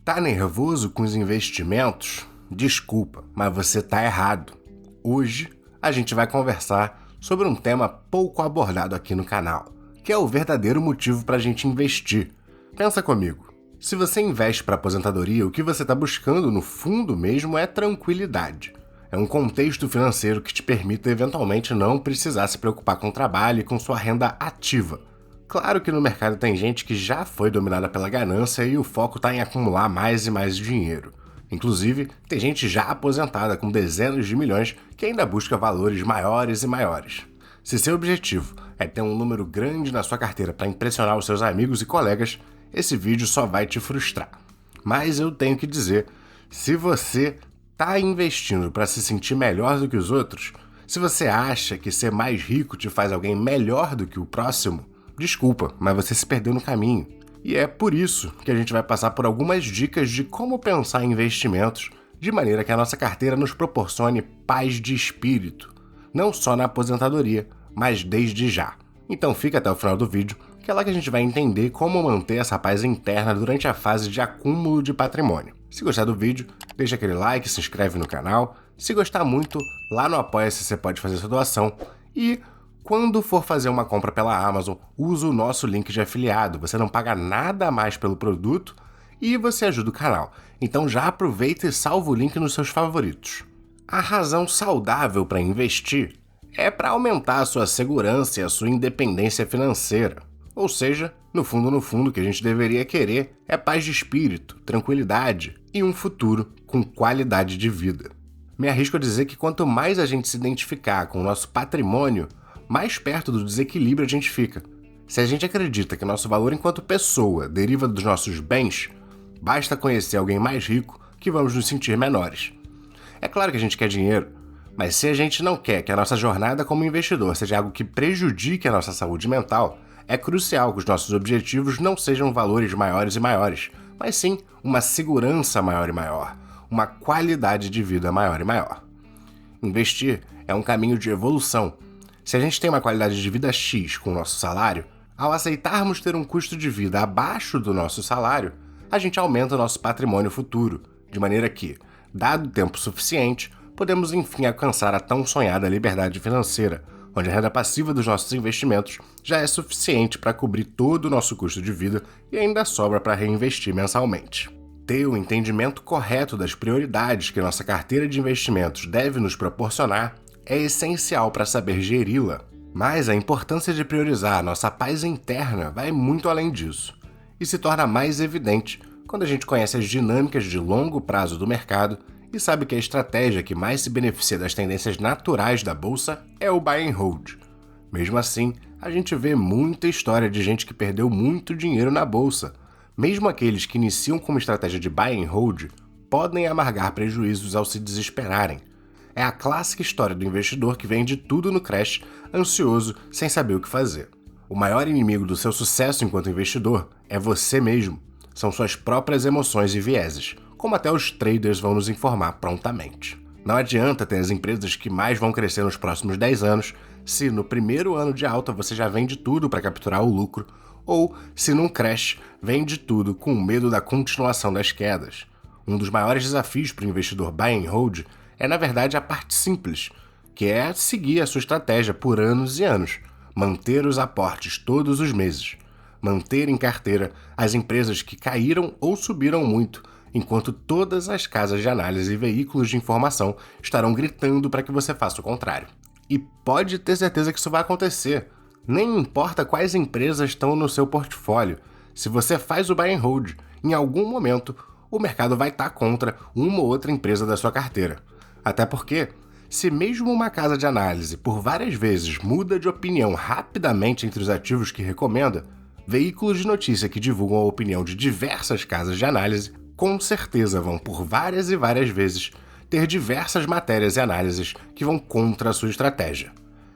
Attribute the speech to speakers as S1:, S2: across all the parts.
S1: Tá nervoso com os investimentos? Desculpa, mas você tá errado. Hoje a gente vai conversar sobre um tema pouco abordado aqui no canal, que é o verdadeiro motivo para a gente investir. Pensa comigo, se você investe para aposentadoria, o que você está buscando no fundo mesmo é tranquilidade. É um contexto financeiro que te permita eventualmente não precisar se preocupar com o trabalho e com sua renda ativa. Claro que no mercado tem gente que já foi dominada pela ganância e o foco está em acumular mais e mais dinheiro. Inclusive, tem gente já aposentada com dezenas de milhões que ainda busca valores maiores e maiores. Se seu objetivo é ter um número grande na sua carteira para impressionar os seus amigos e colegas, esse vídeo só vai te frustrar. Mas eu tenho que dizer, se você está investindo para se sentir melhor do que os outros, se você acha que ser mais rico te faz alguém melhor do que o próximo, desculpa, mas você se perdeu no caminho. E é por isso que a gente vai passar por algumas dicas de como pensar em investimentos de maneira que a nossa carteira nos proporcione paz de espírito, não só na aposentadoria, mas desde já. Então fica até o final do vídeo, que é lá que a gente vai entender como manter essa paz interna durante a fase de acúmulo de patrimônio. Se gostar do vídeo, deixa aquele like, se inscreve no canal. Se gostar muito, lá no Apoia-se você pode fazer sua doação. E quando for fazer uma compra pela Amazon, usa o nosso link de afiliado. Você não paga nada a mais pelo produto e você ajuda o canal. Então já aproveita e salva o link nos seus favoritos. A razão saudável para investir é para aumentar a sua segurança e a sua independência financeira. Ou seja, no fundo, o que a gente deveria querer é paz de espírito, tranquilidade e um futuro com qualidade de vida. Me arrisco a dizer que quanto mais a gente se identificar com o nosso patrimônio, mais perto do desequilíbrio a gente fica. Se a gente acredita que nosso valor enquanto pessoa deriva dos nossos bens, basta conhecer alguém mais rico que vamos nos sentir menores. É claro que a gente quer dinheiro, mas se a gente não quer que a nossa jornada como investidor seja algo que prejudique a nossa saúde mental, é crucial que os nossos objetivos não sejam valores maiores e maiores, mas sim uma segurança maior e maior, uma qualidade de vida maior e maior. Investir é um caminho de evolução. Se a gente tem uma qualidade de vida X com o nosso salário, ao aceitarmos ter um custo de vida abaixo do nosso salário, a gente aumenta o nosso patrimônio futuro, de maneira que, dado tempo suficiente, podemos enfim alcançar a tão sonhada liberdade financeira, onde a renda passiva dos nossos investimentos já é suficiente para cobrir todo o nosso custo de vida e ainda sobra para reinvestir mensalmente. Ter o entendimento correto das prioridades que nossa carteira de investimentos deve nos proporcionar é essencial para saber geri-la, mas a importância de priorizar a nossa paz interna vai muito além disso, e se torna mais evidente quando a gente conhece as dinâmicas de longo prazo do mercado e sabe que a estratégia que mais se beneficia das tendências naturais da bolsa é o buy and hold. Mesmo assim, a gente vê muita história de gente que perdeu muito dinheiro na bolsa. Mesmo aqueles que iniciam com uma estratégia de buy and hold podem amargar prejuízos ao se desesperarem. É a clássica história do investidor que vende tudo no crash, ansioso, sem saber o que fazer. O maior inimigo do seu sucesso enquanto investidor é você mesmo. São suas próprias emoções e vieses, como até os traders vão nos informar prontamente. Não adianta ter as empresas que mais vão crescer nos próximos 10 anos se no primeiro ano de alta você já vende tudo para capturar o lucro, ou se num crash vende tudo com medo da continuação das quedas. Um dos maiores desafios para o investidor buy and hold é, na verdade, a parte simples, que é seguir a sua estratégia por anos e anos, manter os aportes todos os meses, manter em carteira as empresas que caíram ou subiram muito, enquanto todas as casas de análise e veículos de informação estarão gritando para que você faça o contrário. E pode ter certeza que isso vai acontecer. Nem importa quais empresas estão no seu portfólio. Se você faz o buy and hold, em algum momento, o mercado vai estar contra uma ou outra empresa da sua carteira. Até porque, se mesmo uma casa de análise por várias vezes muda de opinião rapidamente entre os ativos que recomenda, veículos de notícia que divulgam a opinião de diversas casas de análise com certeza vão por várias e várias vezes ter diversas matérias e análises que vão contra a sua estratégia.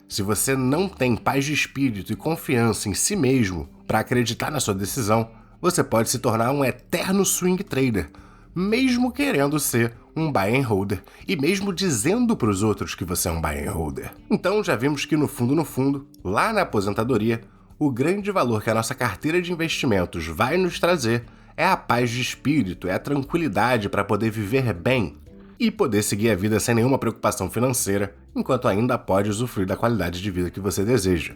S1: Se você não tem paz de espírito e confiança em si mesmo para acreditar na sua decisão, você pode se tornar um eterno swing trader, mesmo querendo ser um buy and holder e mesmo dizendo para os outros que você é um buy and holder. Então já vimos que no fundo, lá na aposentadoria, o grande valor que a nossa carteira de investimentos vai nos trazer é a paz de espírito, é a tranquilidade para poder viver bem e poder seguir a vida sem nenhuma preocupação financeira, enquanto ainda pode usufruir da qualidade de vida que você deseja.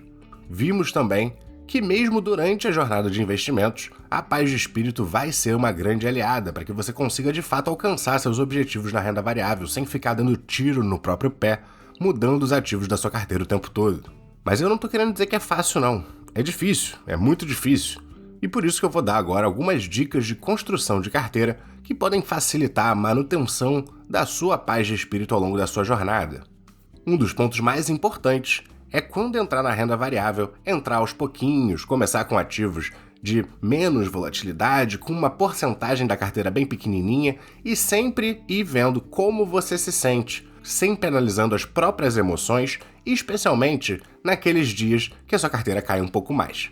S1: Vimos também que mesmo durante a jornada de investimentos, a paz de espírito vai ser uma grande aliada para que você consiga de fato alcançar seus objetivos na renda variável sem ficar dando tiro no próprio pé, mudando os ativos da sua carteira o tempo todo. Mas eu não tô querendo dizer que é fácil não, é difícil, é muito difícil. E por isso que eu vou dar agora algumas dicas de construção de carteira que podem facilitar a manutenção da sua paz de espírito ao longo da sua jornada. Um dos pontos mais importantes é quando entrar na renda variável, entrar aos pouquinhos, começar com ativos de menos volatilidade, com uma porcentagem da carteira bem pequenininha e sempre ir vendo como você se sente, sempre analisando as próprias emoções, especialmente naqueles dias que a sua carteira cai um pouco mais.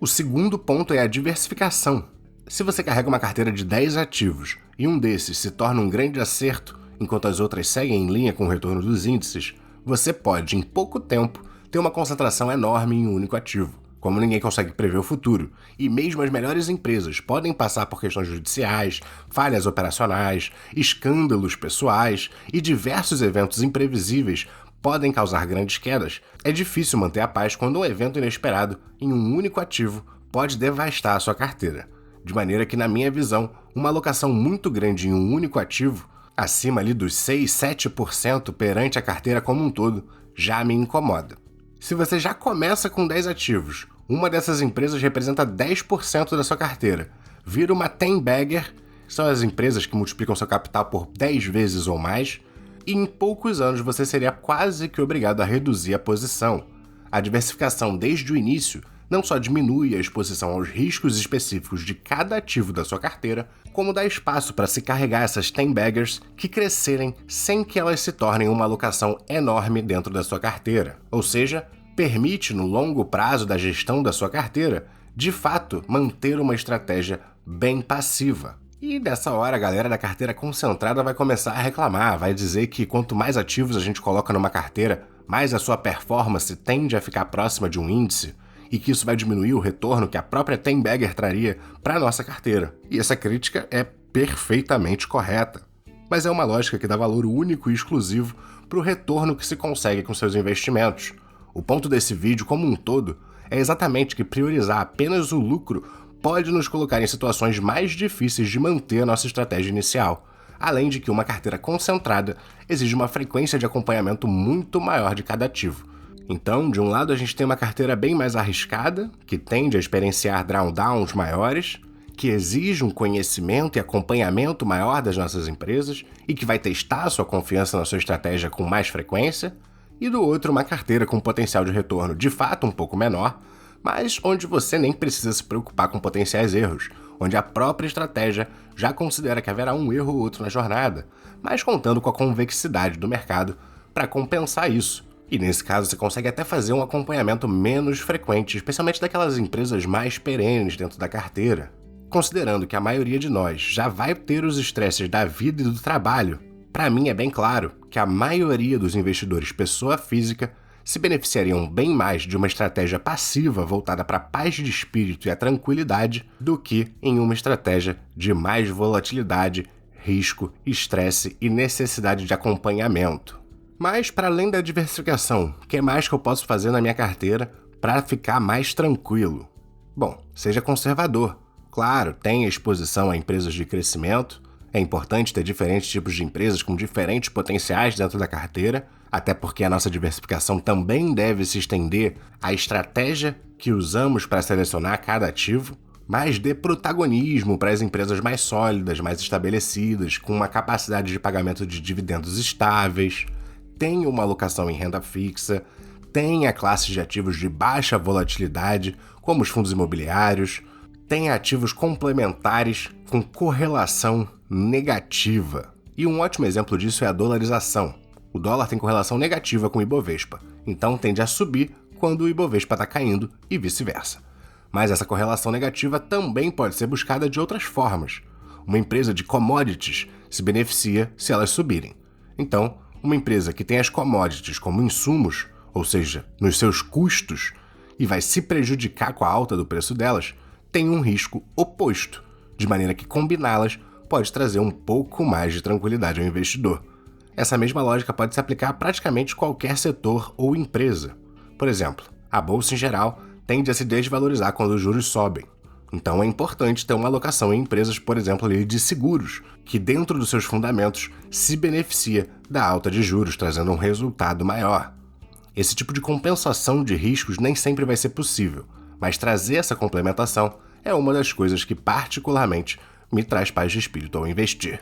S1: O segundo ponto é a diversificação. Se você carrega uma carteira de 10 ativos e um desses se torna um grande acerto, enquanto as outras seguem em linha com o retorno dos índices, você pode, em pouco tempo, ter uma concentração enorme em um único ativo. Como ninguém consegue prever o futuro, e mesmo as melhores empresas podem passar por questões judiciais, falhas operacionais, escândalos pessoais e diversos eventos imprevisíveis podem causar grandes quedas, é difícil manter a paz quando um evento inesperado em um único ativo pode devastar a sua carteira. De maneira que, na minha visão, uma alocação muito grande em um único ativo, acima ali dos 6, 7% perante a carteira como um todo, já me incomoda. Se você já começa com 10 ativos, uma dessas empresas representa 10% da sua carteira, vira uma 10-bagger, são as empresas que multiplicam seu capital por 10 vezes ou mais, e em poucos anos você seria quase que obrigado a reduzir a posição. A diversificação desde o início não só diminui a exposição aos riscos específicos de cada ativo da sua carteira, como dá espaço para se carregar essas 10-baggers que crescerem sem que elas se tornem uma alocação enorme dentro da sua carteira. Ou seja, permite no longo prazo da gestão da sua carteira, de fato, manter uma estratégia bem passiva. E dessa hora a galera da carteira concentrada vai começar a reclamar, vai dizer que quanto mais ativos a gente coloca numa carteira, mais a sua performance tende a ficar próxima de um índice, e que isso vai diminuir o retorno que a própria 10-bagger traria para a nossa carteira. E essa crítica é perfeitamente correta. Mas é uma lógica que dá valor único e exclusivo para o retorno que se consegue com seus investimentos. O ponto desse vídeo como um todo é exatamente que priorizar apenas o lucro pode nos colocar em situações mais difíceis de manter a nossa estratégia inicial, além de que uma carteira concentrada exige uma frequência de acompanhamento muito maior de cada ativo. Então, de um lado a gente tem uma carteira bem mais arriscada, que tende a experienciar drawdowns maiores, que exige um conhecimento e acompanhamento maior das nossas empresas e que vai testar a sua confiança na sua estratégia com mais frequência, e do outro uma carteira com potencial de retorno de fato um pouco menor, mas onde você nem precisa se preocupar com potenciais erros, onde a própria estratégia já considera que haverá um erro ou outro na jornada, mas contando com a convexidade do mercado para compensar isso. E nesse caso você consegue até fazer um acompanhamento menos frequente, especialmente daquelas empresas mais perenes dentro da carteira. Considerando que a maioria de nós já vai ter os estresses da vida e do trabalho, para mim é bem claro que a maioria dos investidores pessoa física se beneficiariam bem mais de uma estratégia passiva voltada para a paz de espírito e a tranquilidade do que em uma estratégia de mais volatilidade, risco, estresse e necessidade de acompanhamento. Mas, para além da diversificação, o que mais que eu posso fazer na minha carteira para ficar mais tranquilo? Bom, seja conservador. Claro, tenha exposição a empresas de crescimento. É importante ter diferentes tipos de empresas com diferentes potenciais dentro da carteira, até porque a nossa diversificação também deve se estender à estratégia que usamos para selecionar cada ativo, mas dê protagonismo para as empresas mais sólidas, mais estabelecidas, com uma capacidade de pagamento de dividendos estáveis. Tenha uma alocação em renda fixa, tenha classes de ativos de baixa volatilidade, como os fundos imobiliários, tenha ativos complementares com correlação negativa. E um ótimo exemplo disso é a dolarização. O dólar tem correlação negativa com o Ibovespa, então tende a subir quando o Ibovespa está caindo e vice-versa. Mas essa correlação negativa também pode ser buscada de outras formas. Uma empresa de commodities se beneficia se elas subirem. Então, uma empresa que tem as commodities como insumos, ou seja, nos seus custos, e vai se prejudicar com a alta do preço delas, tem um risco oposto, de maneira que combiná-las pode trazer um pouco mais de tranquilidade ao investidor. Essa mesma lógica pode se aplicar a praticamente qualquer setor ou empresa. Por exemplo, a bolsa em geral tende a se desvalorizar quando os juros sobem. Então é importante ter uma alocação em empresas, por exemplo, de seguros, que dentro dos seus fundamentos se beneficia da alta de juros, trazendo um resultado maior. Esse tipo de compensação de riscos nem sempre vai ser possível, mas trazer essa complementação é uma das coisas que particularmente me traz paz de espírito ao investir.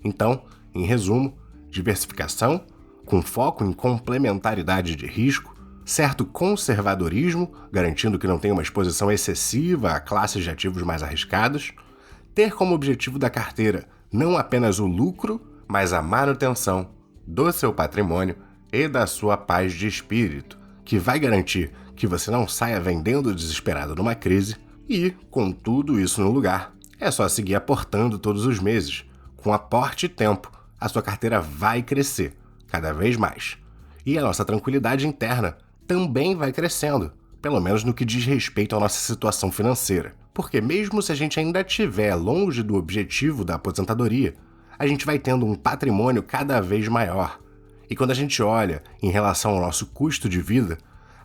S1: Então, em resumo, diversificação, com foco em complementaridade de risco, certo conservadorismo, garantindo que não tenha uma exposição excessiva a classes de ativos mais arriscadas, ter como objetivo da carteira não apenas o lucro, mas a manutenção do seu patrimônio e da sua paz de espírito, que vai garantir que você não saia vendendo desesperado numa crise e, com tudo isso no lugar, é só seguir aportando todos os meses. Com aporte e tempo, a sua carteira vai crescer cada vez mais. E a nossa tranquilidade interna também vai crescendo, pelo menos no que diz respeito à nossa situação financeira. Porque mesmo se a gente ainda estiver longe do objetivo da aposentadoria, a gente vai tendo um patrimônio cada vez maior. E quando a gente olha em relação ao nosso custo de vida,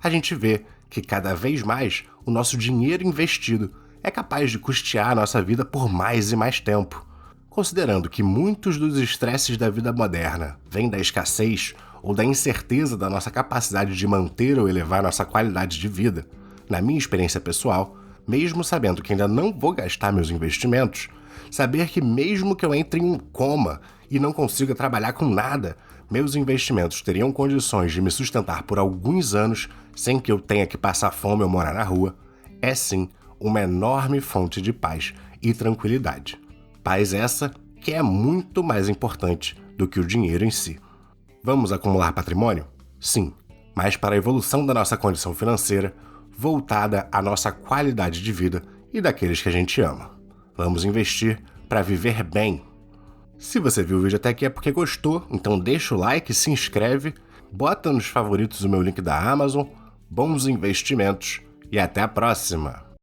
S1: a gente vê que cada vez mais o nosso dinheiro investido é capaz de custear a nossa vida por mais e mais tempo. Considerando que muitos dos estresses da vida moderna vêm da escassez ou da incerteza da nossa capacidade de manter ou elevar nossa qualidade de vida, na minha experiência pessoal, mesmo sabendo que ainda não vou gastar meus investimentos, saber que mesmo que eu entre em um coma e não consiga trabalhar com nada, meus investimentos teriam condições de me sustentar por alguns anos sem que eu tenha que passar fome ou morar na rua, é sim uma enorme fonte de paz e tranquilidade. Paz essa que é muito mais importante do que o dinheiro em si. Vamos acumular patrimônio? Sim, mas para a evolução da nossa condição financeira, voltada à nossa qualidade de vida e daqueles que a gente ama. Vamos investir para viver bem. Se você viu o vídeo até aqui é porque gostou, então deixa o like, se inscreve, bota nos favoritos o meu link da Amazon, bons investimentos e até a próxima!